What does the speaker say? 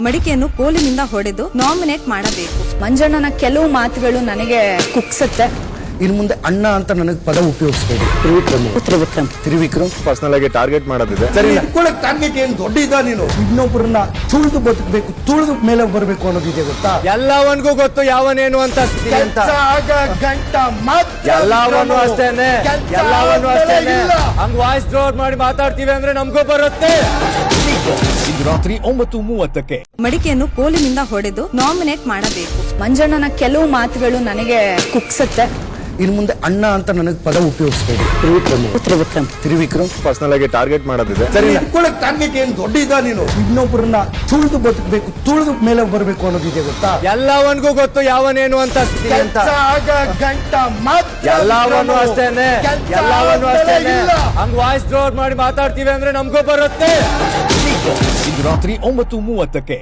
ಮಡಿಕೆಯನ್ನು ಕೋಲಿನಿಂದ ಹೊಡೆದು ನಾಮಿನೇಟ್ ಮಾಡಬೇಕು. ಮಂಜಣ್ಣನ ಕೆಲವು ಮಾತುಗಳು ನನಗೆ ಕುಕ್ಸತ್ತೆ. ಇನ್ ಮುಂದೆ ಅಣ್ಣ ಅಂತ ನನಗೆ ಪದ ಉಪಯೋಗಿಸಬೇಡಿ. ತ್ರಿವಿಕ್ರಮ್ ಪರ್ಸನಲ್ ಆಗಿ ಟಾರ್ಗೆಟ್ ಮಾಡೋದಿದೆ. ಸರಿ, ಟಾರ್ಗೆಟ್ ಏನು ದೊಡ್ಡ ಇದ ನೀನು? ಇನ್ನೊಬ್ಬರನ್ನ ತುಳಿದು ಬದುಕಬೇಕು, ತುಳಿದು ಮೇಲೆ ಬರಬೇಕು ಅನ್ನೋದಿದೆ ಗೊತ್ತಾ? ಎಲ್ಲವನ್ಗೂ ಗೊತ್ತು ಯಾವನೇನು ಅಂತ ಗಂಟ ಮಾತ್ರ ಎಲ್ಲವನ್ನೂ ಅಷ್ಟೇನೆ ಹಂಗ್ ವಾಯ್ಸ್ ಡ್ರೋರ್ ಮಾಡಿ ಮಾತಾಡ್ತೀವಿ ಅಂದ್ರೆ ನಮಗೂ ಬರುತ್ತೆ. ಇಂದು ರಾತ್ರಿ 9:30ಕ್ಕೆ ಮಡಿಕೆಯನ್ನು ಕೋಲಿನಿಂದ ಹೊಡೆದು ನಾಮಿನೇಟ್ ಮಾಡಬೇಕು. ಮಂಜಣ್ಣನ ಕೆಲವು ಮಾತುಗಳು ನನಗೆ ಕುಕ್ಸತ್ತೆ. ಇನ್ ಮುಂದೆ ಅಣ್ಣ ಅಂತ ನನಗೆ ಪದ ಉಪಯೋಗಿಸಬೇಡಿ. ತ್ರಿವಿಕ್ರಮ್ ಪರ್ಸನಲ್ ಆಗಿ ಟಾರ್ಗೆಟ್ ಮಾಡೋದಿದೆ. ಸರಿ, ಟಾರ್ಗೆಟ್ ಏನು ದೊಡ್ಡ ಇದ ನೀನು? ಇನ್ನೊಬ್ಬರನ್ನ ತುಳಿದು ಬದುಕಬೇಕು, ತುಳಿದು ಮೇಲೆ ಬರಬೇಕು ಅನ್ನೋದಿದೆ ಗೊತ್ತಾ? ಎಲ್ಲವನ್ಗೂ ಗೊತ್ತು ಯಾವನೇನು ಅಂತ ಗಂಟ ಮಾತ್ರ ಎಲ್ಲವನ್ನೂ ಅಷ್ಟೇನೆ ಹಂಗ್ ವಾಯ್ಸ್ ಡ್ರೋರ್ ಮಾಡಿ ಮಾತಾಡ್ತೀವಿ ಅಂದ್ರೆ ನಮಗೂ ಬರುತ್ತೆ. ಇಂದು ರಾತ್ರಿ 9:30ಕ್ಕೆ